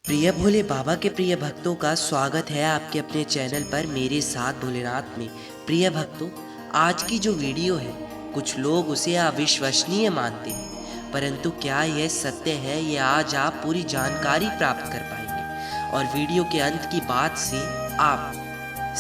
प्रिय भोले बाबा के प्रिय भक्तों का स्वागत है आपके अपने चैनल पर मेरे साथ भोलेनाथ में। प्रिय भक्तों, आज की जो वीडियो है कुछ लोग उसे अविश्वसनीय मानते हैं, परंतु क्या यह सत्य है ये आज आप पूरी जानकारी प्राप्त कर पाएंगे और वीडियो के अंत की बात से आप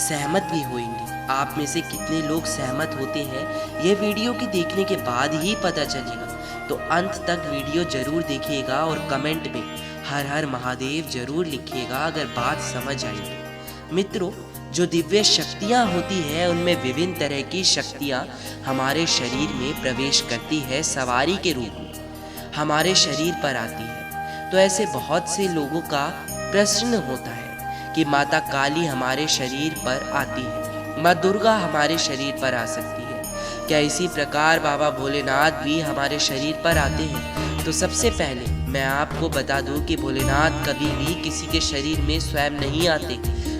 सहमत भी होंगे। आप में से कितने लोग सहमत होते हैं ये वीडियो की देखने के बाद ही पता चलेगा, तो अंत तक वीडियो जरूर देखिएगा और कमेंट में हर हर महादेव जरूर लिखिएगा अगर बात समझ आएगी। मित्रों, जो दिव्य शक्तियाँ होती हैं उनमें विभिन्न तरह की शक्तियाँ हमारे शरीर में प्रवेश करती है, सवारी के रूप में हमारे शरीर पर आती है। तो ऐसे बहुत से लोगों का प्रश्न होता है कि माता काली हमारे शरीर पर आती है, माँ दुर्गा हमारे शरीर पर आ सकती है, क्या इसी प्रकार बाबा भोलेनाथ भी हमारे शरीर पर आते हैं? तो सबसे पहले मैं आपको बता दूं कि भोलेनाथ कभी भी किसी के शरीर में स्वयं नहीं आते,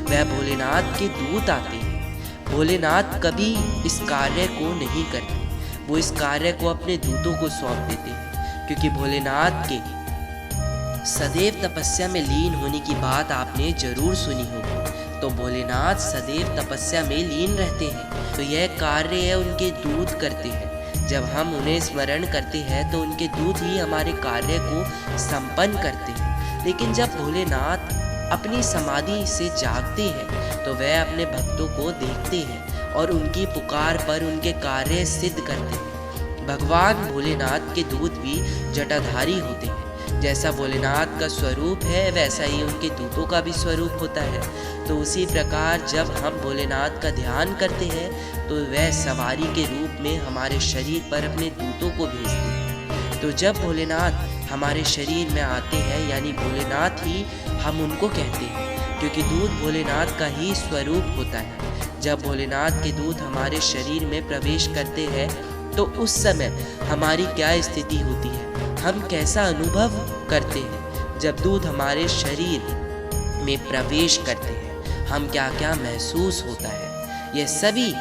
वह भोलेनाथ के दूत आते हैं। भोलेनाथ कभी इस कार्य को नहीं करते, वो इस कार्य को अपने दूतों को सौंप देते हैं, क्योंकि भोलेनाथ के सदैव तपस्या में लीन होने की बात आपने जरूर सुनी होगी। तो भोलेनाथ सदैव तपस्या में लीन रहते हैं, तो यह कार्य है उनके दूत करते हैं। जब हम उन्हें स्मरण करते हैं तो उनके दूत ही हमारे कार्य को संपन्न करते हैं। लेकिन जब भोलेनाथ अपनी समाधि से जागते हैं तो वह अपने भक्तों को देखते हैं और उनकी पुकार पर उनके कार्य सिद्ध करते हैं। भगवान भोलेनाथ के दूत भी जटाधारी होते हैं। जैसा भोलेनाथ का स्वरूप है वैसा ही उनके दूतों का भी स्वरूप होता है। तो उसी प्रकार जब हम भोलेनाथ का ध्यान करते हैं तो वह सवारी के रूप में हमारे शरीर पर अपने दूतों को भेजते हैं। तो जब भोलेनाथ हमारे शरीर में आते हैं यानी भोलेनाथ ही हम उनको कहते हैं, क्योंकि दूत भोलेनाथ का ही स्वरूप होता है। जब भोलेनाथ के दूत हमारे शरीर में प्रवेश करते हैं तो उस समय हमारी क्या स्थिति होती है, हम कैसा अनुभव करते हैं। जब दूत हमारे शरीर में प्रवेश करते हैं हम क्या क्या महसूस होता है, यह सभी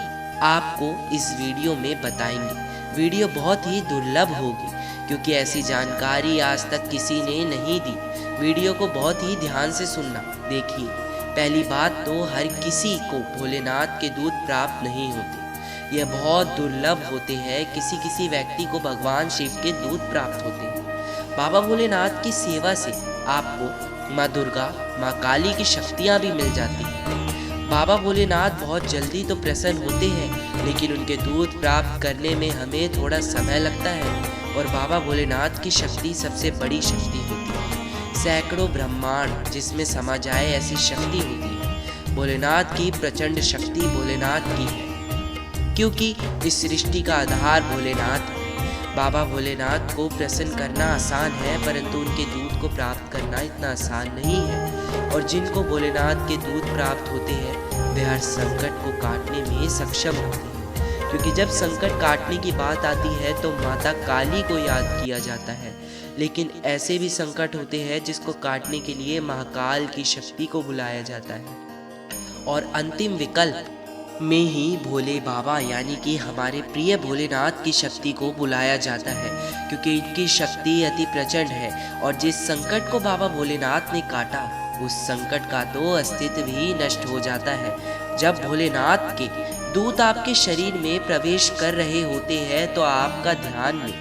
आपको इस वीडियो में बताएंगे। वीडियो बहुत ही दुर्लभ होगी क्योंकि ऐसी जानकारी आज तक किसी ने नहीं दी। वीडियो को बहुत ही ध्यान से सुनना। देखिए, पहली बात तो हर किसी को भोलेनाथ के दूत प्राप्त नहीं होते, यह बहुत दुर्लभ होते हैं। किसी किसी व्यक्ति को भगवान शिव के दूत प्राप्त होते हैं। बाबा भोलेनाथ की सेवा से आपको माँ दुर्गा, माँ काली की शक्तियाँ भी मिल जाती हैं। बाबा भोलेनाथ बहुत जल्दी तो प्रसन्न होते हैं, लेकिन उनके दूत प्राप्त करने में हमें थोड़ा समय लगता है। और बाबा भोलेनाथ की शक्ति सबसे बड़ी शक्ति होती है, सैकड़ों ब्रह्मांड जिसमें समा जाए ऐसी शक्ति होती है। भोलेनाथ की प्रचंड शक्ति भोलेनाथ की है, क्योंकि इस सृष्टि का आधार भोलेनाथ है। बाबा भोलेनाथ को प्रसन्न करना आसान है, परंतु उनके दूत को प्राप्त करना इतना आसान नहीं है। और जिनको भोलेनाथ के दूत प्राप्त होते हैं वे हर संकट को काटने में सक्षम होते हैं, क्योंकि जब संकट काटने की बात आती है तो माता काली को याद किया जाता है। लेकिन ऐसे भी संकट होते हैं जिसको काटने के लिए महाकाल की शक्ति को बुलाया जाता है। और अंतिम विकल्प में ही भोले बाबा यानी कि हमारे प्रिय भोलेनाथ की शक्ति को बुलाया जाता है, क्योंकि इनकी शक्ति अति प्रचंड है। और जिस संकट को बाबा भोलेनाथ ने काटा उस संकट का तो अस्तित्व भी नष्ट हो जाता है। जब भोलेनाथ के दूत आपके शरीर में प्रवेश कर रहे होते हैं तो आपका ध्यान में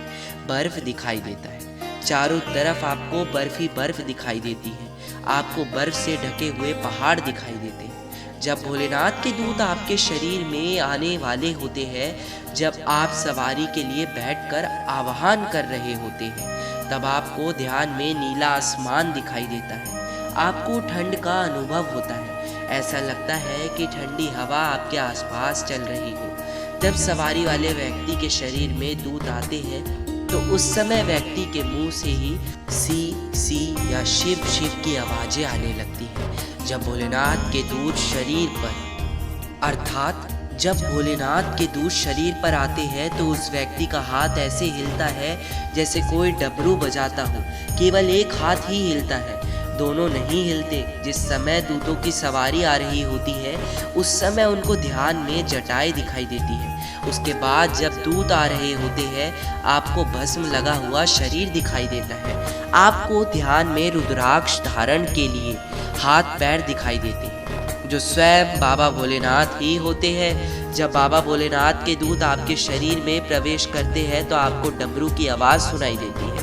बर्फ दिखाई देता है। चारों तरफ आपको बर्फ ही बर्फ दिखाई देती है, आपको बर्फ से ढके हुए पहाड़ दिखाई देते हैं। जब भोलेनाथ के दूत आपके शरीर में आने वाले होते हैं, जब आप सवारी के लिए बैठकर आह्वान कर रहे होते हैं, तब आपको ध्यान में नीला आसमान दिखाई देता है। आपको ठंड का अनुभव होता है, ऐसा लगता है कि ठंडी हवा आपके आसपास चल रही हो। जब सवारी वाले व्यक्ति के शरीर में दूत आते हैं तो उस समय व्यक्ति के मुंह से ही सी या शिव शिव की आवाजें आने लगती हैं। जब भोलेनाथ के दूत शरीर पर अर्थात जब भोलेनाथ के दूत शरीर पर आते हैं तो उस व्यक्ति का हाथ ऐसे हिलता है जैसे कोई डमरू बजाता हो। केवल एक हाथ ही हिलता है, दोनों नहीं हिलते। जिस समय दूतों की सवारी आ रही होती है उस समय उनको ध्यान में जटाएं दिखाई देती है। उसके बाद जब दूत आ रहे होते हैं आपको भस्म लगा हुआ शरीर दिखाई देता है। आपको ध्यान में रुद्राक्ष धारण के लिए हाथ पैर दिखाई देते हैं, जो स्वयं बाबा भोलेनाथ ही होते हैं। जब बाबा भोलेनाथ के दूत आपके शरीर में प्रवेश करते हैं तो आपको डमरू की आवाज़ सुनाई देती है।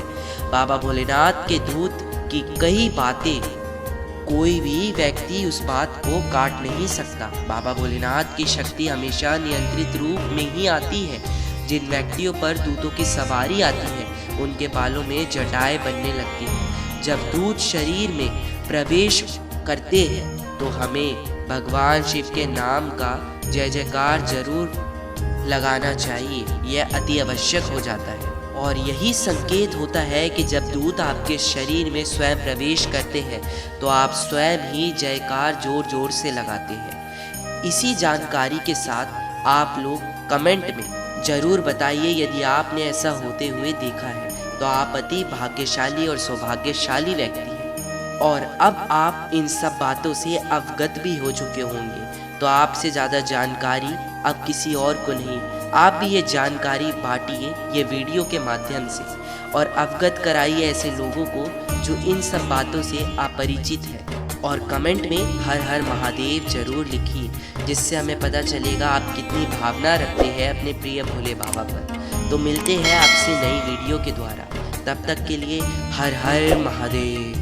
बाबा भोलेनाथ के दूत की कई बातें कोई भी व्यक्ति उस बात को काट नहीं सकता। बाबा भोलेनाथ की शक्ति हमेशा नियंत्रित रूप में ही आती है। जिन व्यक्तियों पर दूतों की सवारी आती है उनके बालों में जटाएं बनने लगती हैं। जब दूत शरीर में प्रवेश करते हैं तो हमें भगवान शिव के नाम का जय जयकार जरूर लगाना चाहिए, यह अति आवश्यक हो जाता है। और यही संकेत होता है कि जब दूत आपके शरीर में स्वयं प्रवेश करते हैं तो आप स्वयं ही जयकार जोर जोर से लगाते हैं। इसी जानकारी के साथ आप लोग कमेंट में ज़रूर बताइए यदि आपने ऐसा होते हुए देखा है तो आप अति भाग्यशाली और सौभाग्यशाली व्यक्ति हैं। और अब आप इन सब बातों से अवगत भी हो चुके होंगे, तो आपसे ज़्यादा जानकारी अब किसी और को नहीं। आप भी ये जानकारी बांटिए ये वीडियो के माध्यम से और अवगत कराइए ऐसे लोगों को जो इन सब बातों से अपरिचित है। और कमेंट में हर हर महादेव जरूर लिखिए, जिससे हमें पता चलेगा आप कितनी भावना रखते हैं अपने प्रिय भोले बाबा पर। तो मिलते हैं आपसे नई वीडियो के द्वारा, तब तक के लिए हर हर महादेव।